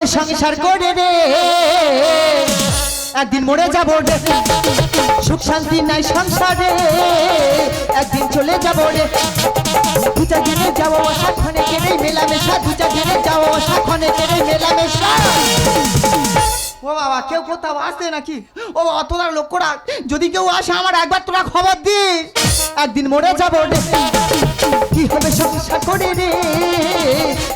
সংসার করে রে একদিন মরে যাবো রে, সুখ শান্তি নাই সংসারে একদিন চলে যাবো রে। দু চার দিনে যাবো সাক্ষণে কেড়ে মেলামেশা, দু চার দিনে যাবো সাক্ষণে কেড়ে মেলামেশা। ও বাবা, কেউ কোথাও আসছে নাকি? ও বাবা, তোরা লক্ষ্য রাখ, যদি কেউ আসে আমার একবার তোরা খবর দিস। একদিন মরে যাবো রে, কি হবে সংসার করে রে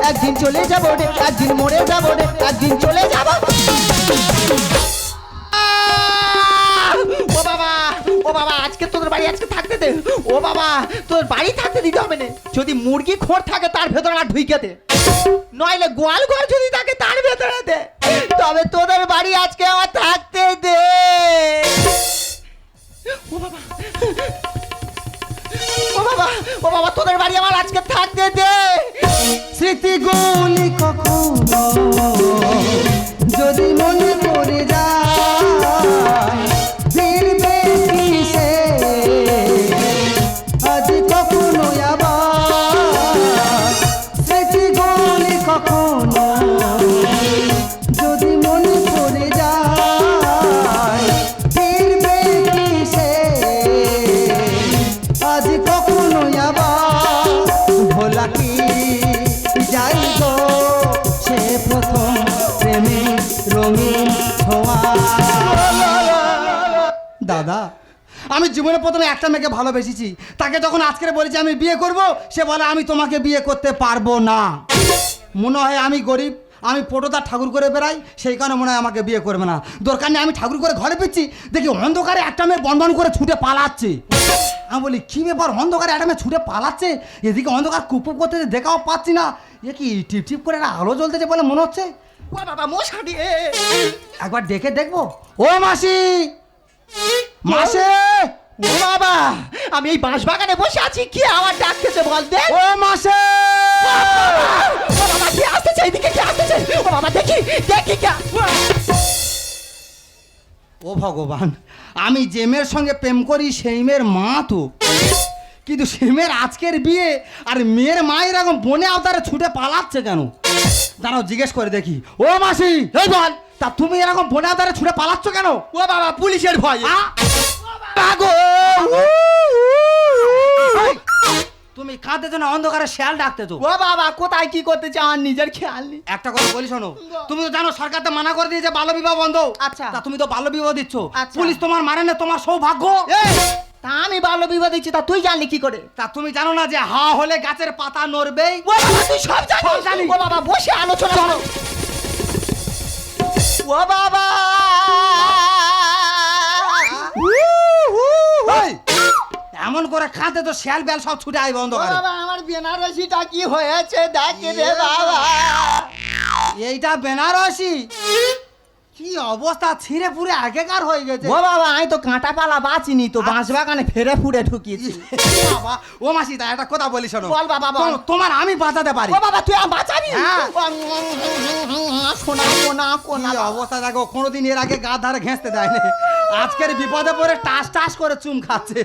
একদিন চলে যাবো রে, একদিন মরে যাবো রে, একদিন চলে যাবো। ও বাবা, ও বাবা, আজকে তোদের বাড়ি আজকে থাকতে দে। ও বাবা, তোর বাড়ি থাকতে দিতে হবে না। যদি মুরগি খোঁড় থাকে তার ভেতরে আর ঢুইকে দে, নইলে গোয়াল ঘর যদি থাকে তার ভেতরে দে, তবে তোদের বাড়ি আজকে আমার থাকতে দে। ও বাবা, ও বাবা, ও বাবা, তোদের বাড়ি আমার আজকে থাকতে দে। স্মৃতিগুলি কখনো যদি মনে পড়ে যায় ফিরবে কি সে আজ কখনো আবার। স্মৃতিগুলি কখনো যদি মনে পড়ে যায় ফিরবে কি সে আজ কখনো আবার। ভোলা কি যাই গো সে প্রথম প্রেমের রঙিন ছোঁয়া। দাদা, আমি জীবনে প্রথমে একটা মেয়েকে ভালোবেসেছি, তাকে যখন আজকে বলেছি আমি বিয়ে করব, সে বলে আমি তোমাকে বিয়ে করতে পারবো না। মনে হয় আমি গরিব, আমি পটোদার ঠাকুর করে বেড়াই, সেই কারণে মনে হয় আমাকে বিয়ে করবে না। দরকার নেই, আমি ঠাকুর করে ঘরে ফিরছি, দেখি অন্ধকারে একটা মেয়ে বনবন করে ছুটে পালাচ্ছে। আমি বলি কী ব্যাপার, অন্ধকারে একটা মেয়ে ছুটে পালাচ্ছে, এদিকে অন্ধকার কুপুপ করতে দেখাও পাচ্ছি না, এ কি টিপ টিপ করে একটা আলো জ্বলতেছে বলে মনে হচ্ছে। ও বাবা, মশারি, একবার ডেকে দেখবো। ও মাসি, মাসে। ও বাবা, আমি এই বাঁশ বাগানে বসে আছি, কি আমার ডাকতেছে বল দে। ও মাসে, ও বাবা, কি আসতেছে এদিকে, কি আসতেছে? ও বাবা, দেখি দেখি কে। ও ভগবান, আমি যে মেয়ের সঙ্গে প্রেম করি সেই মেয়ের মা তো, কিন্তু সে মেয়ের আজকের বিয়ে আর মেয়ের মা এরকম বনে আওতারে ছুটে পালাচ্ছে কেন? দাঁড়াও জিজ্ঞেস করে দেখি। ও মাসি, এই বল, তা তুমি এরকম বনে আওতারে ছুটে পালাচ্ছ কেন? ও বাবা, পুলিশের ভয়। তুমি কাঁদতেছো না, অন্ধকারে শেয়াল ডাকতেছো। ও বাবা, কোথায় কি করতে চাও আমার নিজের খেয়াল নেই। একটা কথা বলি শোনো, তুমি তো জানো সরকার তো মানা করে দিয়েছে বাল্য বিবাহ বন্ধ। আচ্ছা, তা তুমি তো বাল্য বিবাহ দিচ্ছ, পুলিশ তোমার মানে না, তোমার সৌভাগ্য। তা আমি বাল্য বিবাহ দিচ্ছি, তা তুই জানলি কি করে? তা তুমি জানো না যে হা হলে গাছের পাতা নড়বেই? ও বাবা, তুই সব জানিস। ও বাবা, বসে আলোচনা করো। ও বাবা, এমন করে খাতে তো শিয়াল বেল সব ছুটে আইব অন্ধকারে। বাবা, আমার বেনারসিটা কি হয়েছে দেখ রে বাবা। এইটা বেনারসি কি অবস্থা, ছিঁড়ে পুরে আগেকার হয়ে গেছে। ও বাবা, আমি তো কাঁটা পালা বাঁচিনি তো, বাঁশ বাগানে ফেরে ফুড়ে ঢুকিয়েছি। বাবা, ও মাসি, তা একটা কথা বলি শোনো। বল বাবা, তোমার আমি বাঁচাতে পারি। ও বাবা, তুই বাঁচাবি? শোনা কোনা কোনা অবস্থা দেখো, কোনোদিন এর আগে গা ধারে ঘেঁচতে দেয়নি, আজকের বিপদে পড়ে টাস টাস করে চুম খাচ্ছে।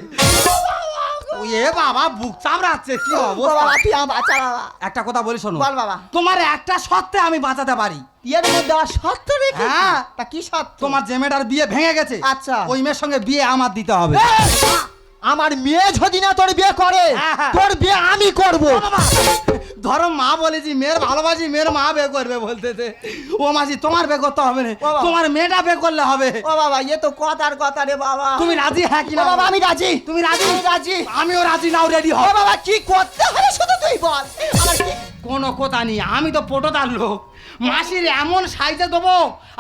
এ বাবা, বুক চামড়াচ্ছে, কি অবস্থা। তুই বাঁচা বাবা। একটা কথা বলি শোনো। বল বাবা, তোমার একটা সত্ত্বে আমি বাঁচাতে পারি। এর মধ্যে সত্য রেখে? হ্যাঁ। তা কি সত্য? তোমার যে মেয়েটার বিয়ে ভেঙে গেছে, আচ্ছা, ওই মেয়ের সঙ্গে বিয়ে আমার দিতে হবে। আমার মেয়ে যদি না তোর বিয়ে করে, তোর বিয়ে আমি করব। ধরো মা বলেছি মেয়ের ভালোবাসি, মেয়ের মা বিয়ে করবে বলতেছে। ও মাসি, তোমার বিয়ে করতে হবে না, তোমার মেয়েটা বিয়ে করলে হবে। ও বাবা, এ তো কথার কথা রে বাবা। তুমি রাজি? হ্যাঁ কি না? বাবা, আমি রাজি। তুমি রাজি? রাজি। আমিও রাজি, নাও রেডি হও। বাবা, কি করতে হবে শুধু তুই বল। আমার কি কোনো কথা নেই, আমি তো পটোদার লোক। মাসির এমন সাইজে দেবো,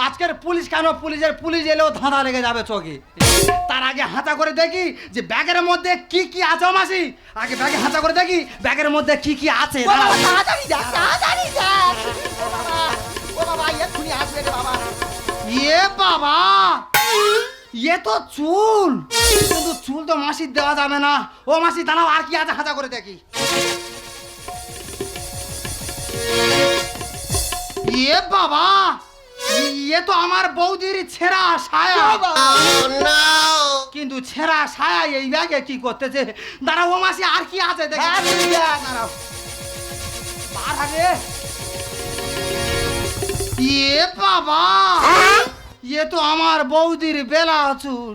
আজকের পুলিশ কেন, পুলিশ এলেও ধাঁধা লেগে যাবে চোখে। তার আগে হাঁচা করে দেখি যে ব্যাগের মধ্যে কি কি আছে। মাসি, আগে ব্যাগে হাঁচা করে দেখি ব্যাগের মধ্যে কি কি আছে। এ বাবা, এ তো চুল, কিন্তু চুল তো মাসির দেওয়া যাবে না। ও মাসি, দাঁড়াও, আর কি আছে হাঁচা করে দেখি। এ বাবা, ये तो আমার বৌদির ছেঁড়া ছায়া। কিন্তু ছেঁড়া ছায়া এই ব্যাগে কি করতেছে? দাঁড়াও মাসি, আর কি আছে দেখি। দাঁড়াও, বার আগে ইয়ে বাবা, ইয়ে তো আমার বৌদির বেলা চুল।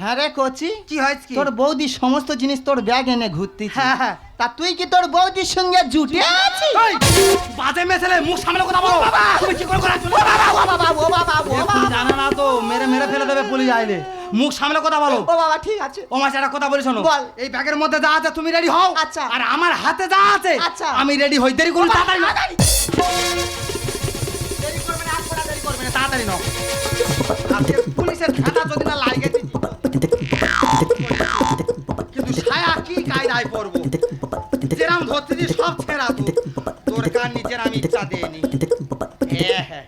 হ্যাঁ রে কচি, কি হয়েছে কি? তোর বৌদি সমস্ত জিনিস তোর ব্যাগ এনে ঘুরতি। হ্যাঁ হ্যাঁ। তা তুই কি তোর বৌদির সঙ্গে জুটে আছিস? এই, বাজে মেছেলে মুখ সামলে কথা বলো। তুমি কি করে চলে? ও বাবা ও বাবা ও বাবা জানা না তো, মেরে মেরে ফেলে দেবে পুলিশ আইলে। মুখ সামলে কথা বলো। ও বাবা ঠিক আছে। ও মাসে একটা কথা বলি শোনো। বল। এই ব্যাগের মধ্যে যা আছে তুমি রেডি হও। আচ্ছা। আর আমার হাতে যা আছে আচ্ছা। আমি রেডি হই। দেরি করুন, তাড়াতাড়ি নাও। দেরি করবে না, আর কোটা দেরি করবে না। তাড়াতাড়ি নাও। আজকে পুলিশের খাতা যদি না লাগে দিই। কিন্তু ছায়া কি কায়দায় পড়বো? যেরাম ধরতেছি সব ছেঁড়া তো। তোর কান নিচের আমি ইচ্ছা দেয়নি। হ্যাঁ হ্যাঁ।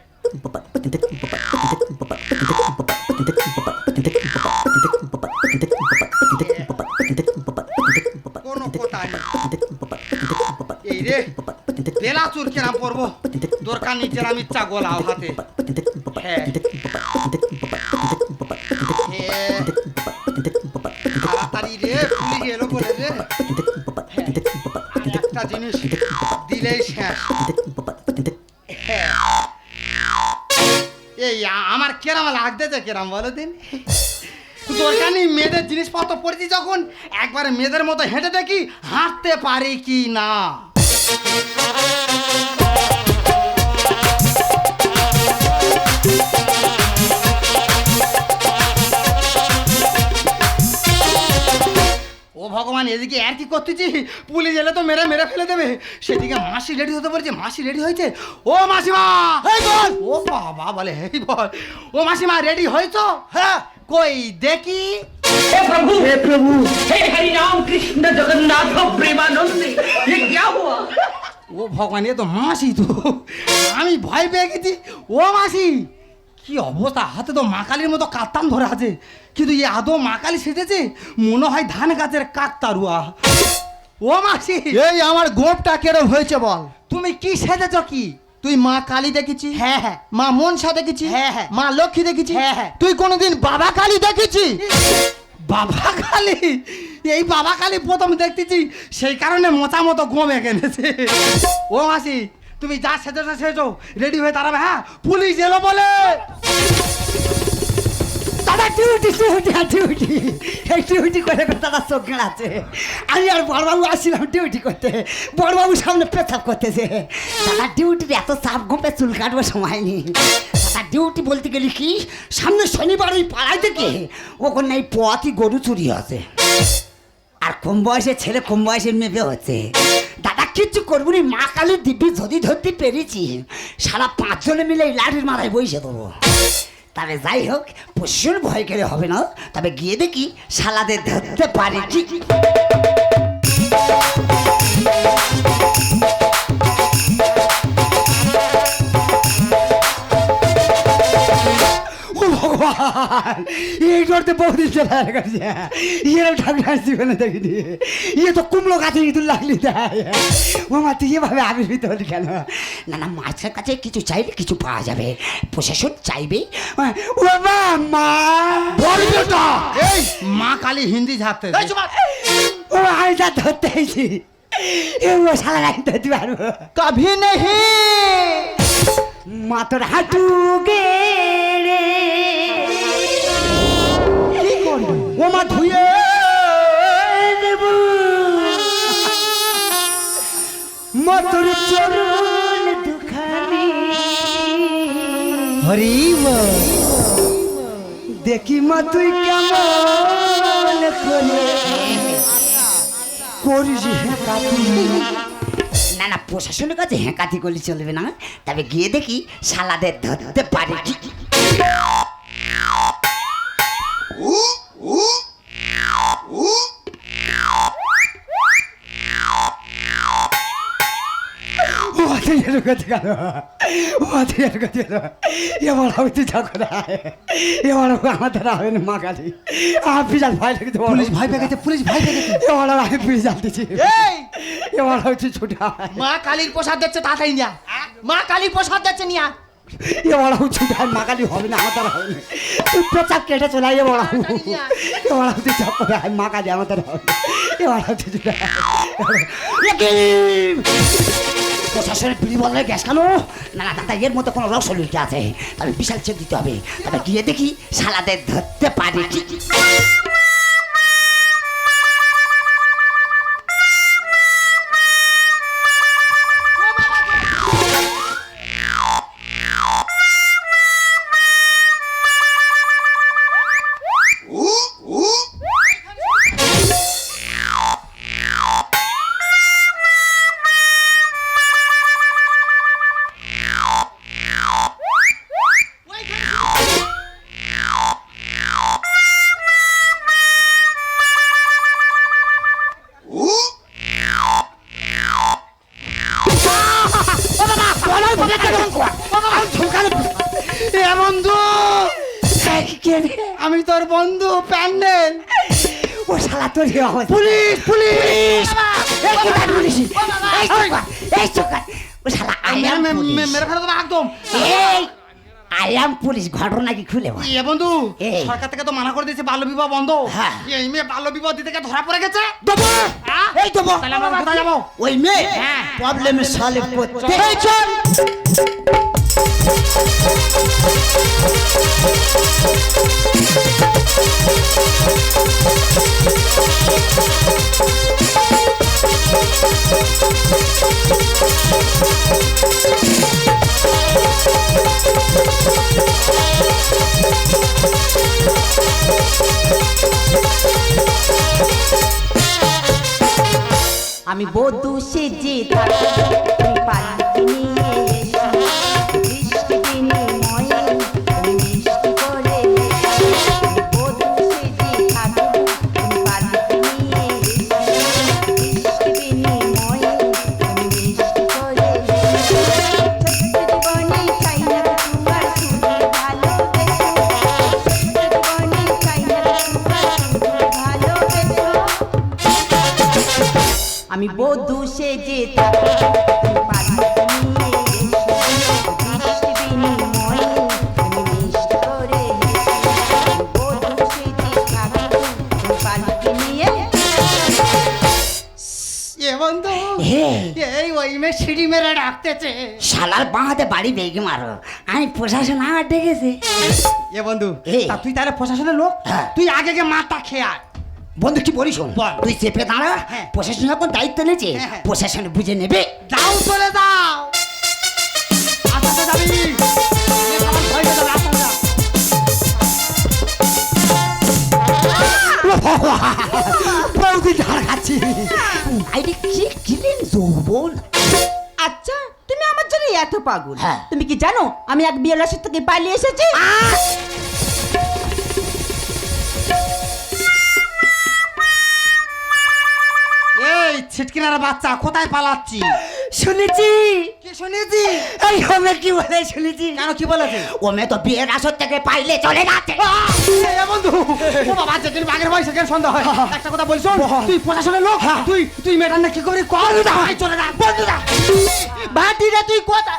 কোনো কথা নেই। এই রে বেলা চুর কেরাম পড়বো? তোর কান নিচের আমি ইচ্ছা গোলাও হাতে। হ্যাঁ হ্যাঁ। তাড়াতাড়ি রে, পুলিশ এলো বলে রে। হ্যাঁ, আর একটা জিনিস দিলেই শেষ। হ্যাঁ। এই আমার কেরাম লাগতেছে, কেরাম বলো দিন। দরকার নেই, মেয়েদের জিনিসপত্র পড়েছি যখন একবারে মেয়েদের মতো হেঁটে দেখি হাঁটতে পারি কি না। ও ভগবান, এদিকে আর কি করতেছি? পুলিশ এলে তো মেরে মেরে ফেলে দেবে। সেদিকে মাসি রেডি হতে বলেছে। মাসি রেডি হয়েছে। ও মাসিমা, এই বল। ও বাবা বলে এই বল। ও মাসিমা রেডি হয়েছো? হ্যাঁ। কই দেখি। हे प्रभु हे हरि राम कृष्ण जगन्नाथ प्रेमानंद ये क्या हुआ? ও ভগবান, এ তো মাসি তো। আমি ভয় পেয়ে গেছি। ও মাসি, কি অবস্থা? হাতে তো মা কালীর মতো কাতান ধরে আছে, কিন্তু এ আদৌ মা কালী সেজেছে? মনে হয় ধান গাছের কাকতারুয়া। ও মাসি, এই আমার গোপটা কেরম হয়েছে বল? তুমি কি সেজেছ কি? তুই মা কালী দেখেছিস? হ্যাঁ হ্যাঁ। মা মনসা দেখেছিস? হ্যাঁ হ্যাঁ। মা লক্ষ্মী দেখেছিস? হ্যাঁ হ্যাঁ। তুই কোনোদিন বাবা কালী দেখেছিস? বাবা কালী? এই বাবা কালী প্রথম দেখতেছি, সেই কারণে মোচা মতো গমে গেছে। ও মাসি, তুমি যা সেজেছো সেজো, রেডি হয়ে দাঁড়াবে। হ্যাঁ, পুলিশ এলো বলে। দাদা ডিউটি এই ডিউটি করে দাদা চোখ গেড়াচ্ছে। আমি আর বড়বাবু আসছিলাম ডিউটি করতে, বড়বাবু সামনে পেছাব করতেছে। দাদা ডিউটির এত চাপ ঘুমে চুল কাটবার সময় নেই। দাদা ডিউটি বলতে গেলি কি, সামনে শনিবার ওই পাড়ায় থেকে ওখানে এই পথই গরু চুরি আছে, আর কম বয়সে ছেলে কম বয়সে মেয়ে হচ্ছে। দাদা কিচ্ছু করবো নি, মা কালীর দিব্যি যদি ধরতে পেরেছি সারা 5 জনে মিলে এই লাঠির মাথায় বসে দেবো। তবে যাই হোক, প্রচুর ভয় করে হবে না, তবে গিয়ে দেখি শালাদের ধরতে পারি কি। ও ভগবান, এই করতে বহুদিন চলে গেছে। এরকম ঠাকুর জীবনে দেখিনি। ইয়ে তো কুমড়ো গাছে ইঁদুর লাগলি দেয়। ও মা, তুই এভাবে আবির্ভূত হলি কেন? না না, মাছের কাছে কিছু চাইলে কিছু পাওয়া যাবে, প্রশাসন চাইবে। ও মা, মা বলবে তো। এই মা কালী হিন্দি ঝাড়তে। ও আমি তা ধরতে এসেছি। ও সারা রাখতে ধরতে পারবো কভি নেহি। মা তোর হাঁটু গেড়ে কি করবি? ও মা ধুয়ে দেব, মা তোর চরণ দুখানি হরি বল। দেখি মা তুই কেমন করে করিস হেঁকাতি। না না, প্রশাসনের কাছে হেঁকাতি করলে চলবে না, তবে গিয়ে দেখি শালাদের ধরতে পারি কি। আমাদের হবে না মা কালী। আমার বিশাল ভয় লেগেছে, পুলিশ ভয় পেয়ে গেছে, পুলিশ ভয় পেয়ে গেছে। এবার আমি পুলিশ জানতেছি। এই এবার হচ্ছে ছুটা, মা কালীর প্রসাদ দিচ্ছে, তাড়াতাড়ি নিয়া। মা কালীর প্রসাদ দিচ্ছে, নিয়া। এবার ছুটা মা কালী হবে না, আমার দ্বারা হবে না। তুই পেঁচাক কেটে চলে আয়। এবার এবার তুই চাপ করে আয়, মা কালী আমার দ্বারা হবে। এবার হচ্ছে ছুটা। প্রশাসনের বিড়ি বলে গ্যাস কেন? না না দাদা, এর মধ্যে কোনো রসল উল্টে আছে, তবে বিশাল চেক দিতে হবে। তবে গিয়ে দেখি শালাদের ধরতে পারি কি। এ বন্ধু, আমি তোর বন্ধু প্যান্ডেল। ও শালা তোর পুলিশ পুলিশ ও শালা মেরে ফেলে দেবো একদম। আয়াম পুলিশ, ঘটনা কি খুলে বল। এ বন্ধু, এই। সরকার থেকে তো মানা করে দিয়েছে বাল্য বিবাহ বন্ধ। হ্যাঁ। এই মেয়ে বাল্য বিবাহ দিতে গিয়ে ধরা পড়ে গেছে। হ্যাঁ? এই দেবো। তাহলে আমরা কোথায় যাবো? ওই মেয়ে হ্যাঁ। প্রবলেমে সলভ করতে। এই চল। আমি বধূ সেজে থাকি তুমি পালিয়ে নিয়ে এসো বৃষ্টি বিনিময়ে তুমি মিষ্টি করে এসো আমি বধূ সেজে থাকি তুমি পালিয়ে নিয়ে এসো বৃষ্টি বিনিময়ে তুমি মিষ্টি করে এসো ছোট্ট জীবনে চাই না তোমার শুধু ভালোবেসো ছোট্ট জীবনে চাই না তোমার শুধু ভালোবেসো আমি বধূ সেজে থাকি তুমি পালিয়ে নিয়ে এসো বৃষ্টি বিনিময়ে তুমি মিষ্টি করে এসো আমি বধূ সেজে থাকি তুমি পালিয়ে নিয়ে এ বন্ধু, এই ওই মেয়ে সিঁড়ি মেরে ডাকতেছে। শালার বাঁ হাতে বাড়ি বেগে মারো, আমি প্রশাসন আমার ডেকেছে। এ বন্ধু, এই। তা তুই তাহলে প্রশাসনের লোক, হ্যাঁ। তুই আগে গিয়ে মাথা খেয়ে আয়। বন্ধু কি বলিস শোন, বল। তুই চেপে দাঁড়া, হ্যাঁ। প্রশাসন যখন দায়িত্ব নিয়েছে হ্যাঁ, হ্যাঁ। প্রশাসন বুঝে নেবে। যাও চলে যাও। আস্তে যাবি। এ খাবার ভয় পেয়ে যাবে, আস্তে যা। বৌদি ধার খাচ্ছি। আইডি কি কিলেন যৌবন। আচ্ছা তুমি আমার জন্য এত পাগল হ্যাঁ। তুমি কি জানো আমি এক বিয়েলাসের থেকে পালিয়ে এসেছি এই ছিটকিনার বাচ্চা, কোথায় পালাচ্ছি? শুনেছি কি শুনেছি? এই ওমে কি বলে শুনেছি। কেন, কি বলেছে? ওমে তো বিয়ের আসর থেকে পাইলে চলে যাচ্ছে। এ বন্ধু, ও বাবা, যেদিন বাঘের বয়স সেখানে সন্ধ্যা হয়। একটা কথা বলিস, তুই প্রশাসনের লোক, তুই মেয়েটার না কি করবি কর। চলে যা বন্ধু, যা। ভাটিরা তুই কোথা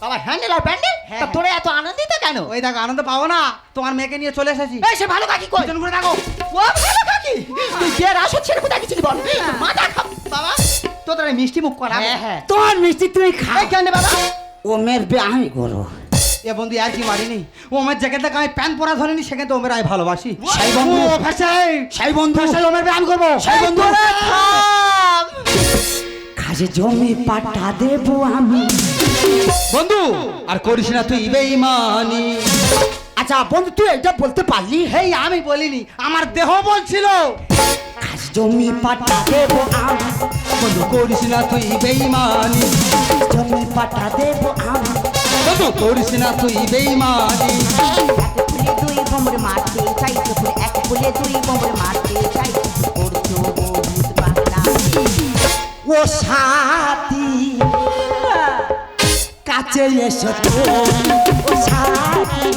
বাবা হ্যান্ডেল আর প্যান্ডেল হ্যাঁ, তা তোরা এত আনন্দিত কেন ওই দেখো, আনন্দ পাবো না, তোমার মেয়েকে নিয়ে চলে এসেছি। এই সে ভালো কাকি কই পিছন ঘুরে দেখো। ও ভালো কাকি তুই বিয়ের আসর ছেড়ে কোথায় গেছিলি বল মাথা খা বাবা, তোদের এই মিষ্টি মুখ করা। হ্যাঁ তোমার মিষ্টি তুমি খাও। কেন বাবা? ওমের বিয়ে আমি করবো। এ বন্ধু আর কি মারিনি, ওমের যেখান থেকে আমি প্যান্ট পরা ধরিনি সেখান থেকে ওমের আমি ভালোবাসি। সেই বন্ধু। ও ফ্যাসাই, সেই বন্ধু। ফ্যাসাই ওমের বিয়ে আমি করবো। সেই বন্ধু। খাসে জমি পাটা দেবো আমি। বন্ধু আর করিস না তুই বেঈমানি। আচ্ছা বন্ধু তুই এটা বলতে পারলি? হেই, আমি বলিনি, আমার দেহ বলছিল। খাস জমি পাটা দেবো আমি। বন্ধু করিস না তুই বেঈমানি। জমি পাটা দেবো আমি। বন্ধু করিস না তুই বেঈমানি। এক ফুলে দুই বোমর মারতে চাইছো ফুলে এক ফুলে দুই বোমর মারতে চাইছো করছো বহুত পাগলা ও সাথী কাছে এসো তো। ও সাথী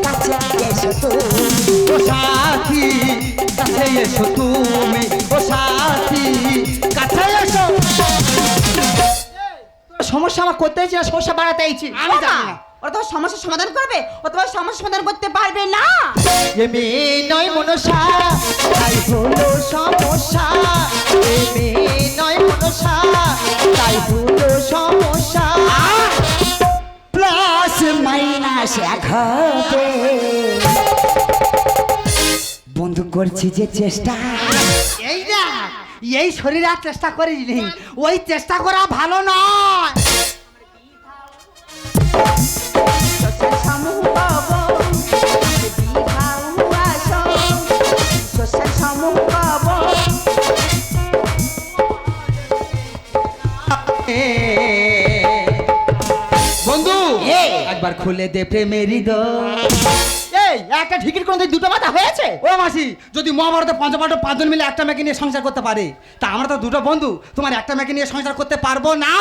কাছে এসো তো। ও সাথী কাছে এসো তুমি, ও সাথী কাছে এসো। সমস্যা আমার করতে হয়েছে না সমস্যা বাড়াতে হয়েছে আমি জানি না। ওরা তোমার সমস্যার সমাধান করবে ও তোমার সমস্যার সমাধান করতে পারবে না এ মেয়ে নয় মনসা, তাই হলো সমস্যা। এ মেয়ে নয় মনসা, মনসা তাই হলো সমস্যা প্লাস মাইনাস এক হবে বন্ধু করছি যে চেষ্টা এই না এই শরীরে আর চেষ্টা করিনি ওই চেষ্টা করা ভালো নয় শ্মশান সমূহ কব বিবাহ আসন শ্মশান সমূহ কব বন্ধু এই। একবার খুলে দে প্রেমেরই দোর এই একটা ঢিকির কোন দুটো মাথা হয়েছে ও মাসি যদি মহাভারতে পঞ্চপাণ্ডব 5 জন মিলে একটা মেয়েকে নিয়ে সংসার করতে পারে তা আমরা তো দুটো বন্ধু তোমার একটা মেয়েকে নিয়ে সংসার করতে পারবো না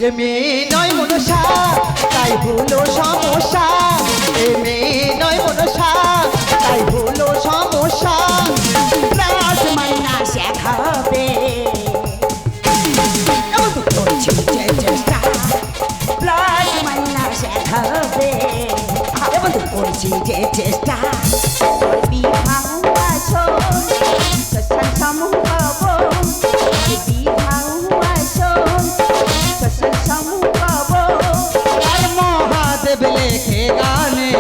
এ মেয়ে নয় মনসা তাই হলো সমস্যা এ মেয়ে নয় মনসা তাই হলো সমস্যা প্লাস মাইনাস এক হবে বন্ধু করছি যে চেষ্টা প্লাস মাইনাস এক হবে বন্ধু করছি যে চেষ্টা বিবাহ আসন শ্মশান সমূহ কব বিবাহ আসন শ্মশান সমূহ কব আর মহাদেব লেখে গানে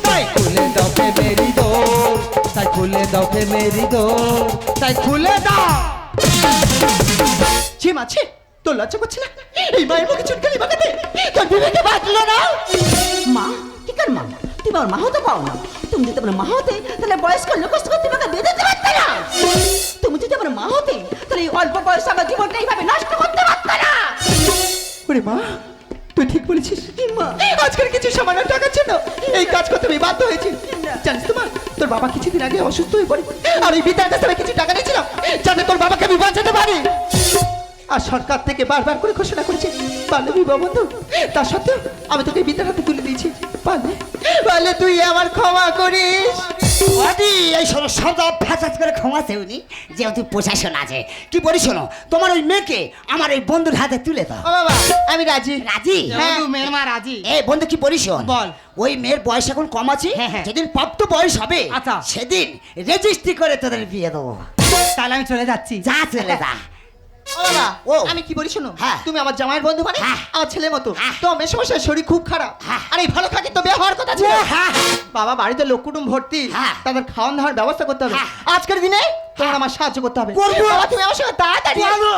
তাই খুলে দাও প্রেমেরই দোর তাই খুলে দাও প্রেমেরই দোর তাই খুলে দাও ছি মাছি তোর লজ্জা করছে না এই মায়ের মুখে চুটকালি বাগাতে তোর বিবেকে বাঁচলো না মা কি কর মা তুমি আমার মা হতে পাও না তুমি যদি আমার মা হতে তাহলে বয়স্ক লোক কষ্ট করতে আমাকে বেঁধে দিতে পারতে না তুমি যদি আমার মা হতে তাহলে এই অল্প বয়সে আমার জীবনটা এইভাবে নষ্ট করতে পারতে না ওরে মা তুই ঠিক বলেছিস মা আজকের কিছু সামান্য টাকার জন্য এই কাজ করতে আমি বাধ্য হয়েছি জানিস তো মা তোর বাবা কিছুদিন আগে অসুস্থ হয়ে পড়ে আর ওই বিদ্যার কাছে আমি কিছু টাকা নিয়েছিলাম যাতে তোর বাবাকে আমি বাঁচাতে পারি আর সরকার থেকে বারবার করে ঘোষণা করেছে পারলে বিবাহ বন্ধু তা সত্ত্বেও আমি তোকে বিদ্যার হাতে তুলে দিয়েছি পারলে পারলে তুই আমার ক্ষমা করিস আদি এই শোনো শব্দ ফ্যাসাজ করে ক্ষমাতে উনি যেহেতু প্রশাসন আছে কি বলি শোনো তোমার ওই মেয়েকে আমার ওই বন্ধুর হাতে তুলে দাও ও বাবা আমি রাজি রাজি বন্ধু মেয়ের মা রাজি এই বন্ধু কি বলিস শোন বল। ওই মেয়ের বয়স এখন কম আছে হ্যাঁ, হ্যাঁ। যেদিন প্রাপ্ত বয়স হবে আচ্ছা। সেদিন রেজিস্ট্রি করে তোদের বিয়ে দেবো তাহলে আমি চলে যাচ্ছি যা চলে যা ও বাবা ও। আমি কি বলি শোনো হ্যাঁ। তুমি আমার জামাইয়ের বন্ধু মানে হ্যাঁ। আমার ছেলের মতো হ্যাঁ। তো মেয়ে সমস্যার শরীর খুব খারাপ হ্যাঁ। আর এই ভালো থাকে তো বিয়ে হওয়ার কথা ছিল হ্যাঁ, হ্যাঁ। বাবা বাড়িতে লোক কুটুম ভর্তি হ্যাঁ। তাদের খাওয়ান দাওয়ার ব্যবস্থা করতে হবে হ্যাঁ। আজকের দিনে তোমার আমার সাহায্য করতে হবে করবো। বাবা তুমি আমার সঙ্গে তাড়াতাড়ি বলো।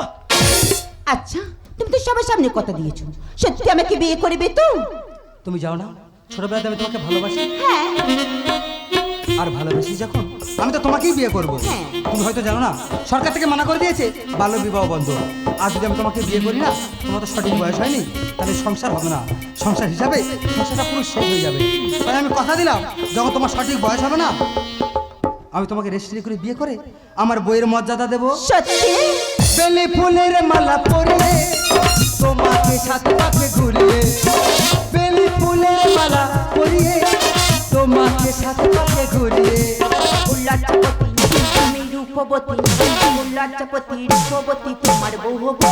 আচ্ছা তুমি তো সবার সামনে কথা দিয়েছো সত্যি আমাকে বিয়ে করবে তো তুমি যাও না ছোটবেলাতে আমি তোমাকে ভালোবাসি হ্যাঁ আর ভালোবাসি যখন আমি তো তোমাকেই বিয়ে করব হ্যাঁ। তুমি হয়তো জানো না সরকার থেকে মানা করে দিয়েছে বাল্য বিবাহ বন্ধ আর যদি আমি তোমাকে বিয়ে করি না তোমার তো সঠিক বয়স হয়নি তাহলে সংসার হবে না সংসার হিসাবে সংসারটা পুরো শেষ হয়ে যাবে তাই আমি কথা দিলাম যখন তোমার সঠিক বয়স হবে না আমি তোমাকে রেজিস্ট্রি করে বিয়ে করে আমার বইয়ের মর্যাদা দেবো সত্যি বেলে ফুলের মালা পরিয়ে তোমাকে সাথে পাশে ঘুরিয়ে বেলে ফুলের মালা পরিয়ে তোমাকে সাথে পাশে ঘুরিয়ে উল্লাচপতি তুমি রূপবতী উল্লাচপতি রূপবতী তোমার বউ হবো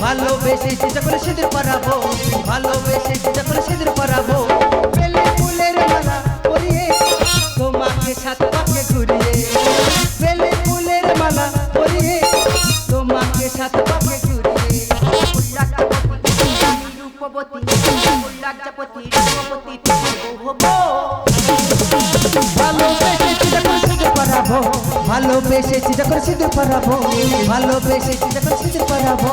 ভালোবেসে চিন্তা করে সেদিন পরাবো ভালোবেসে চিন্তা করে সেদিন পরাবো বেলে ফুলের মালা পরিয়ে তোমাকে সাথে পাশে ঘুরিয়ে বেলে ফুলের মালা পরিয়ে তোমাকে সাথে পাশে ঘুরিয়ে উল্লাচপতি তুমি রূপবতী উল্লাচপতি রূপবতী তোমার বউ হবো ভালোবেসে চিন্তা করে সেদিন পরাবো ভালোবেসে চিন্তা করে সেদিন পরাবো ভালোবেসে চিন্তা করে সেদিন পরাবো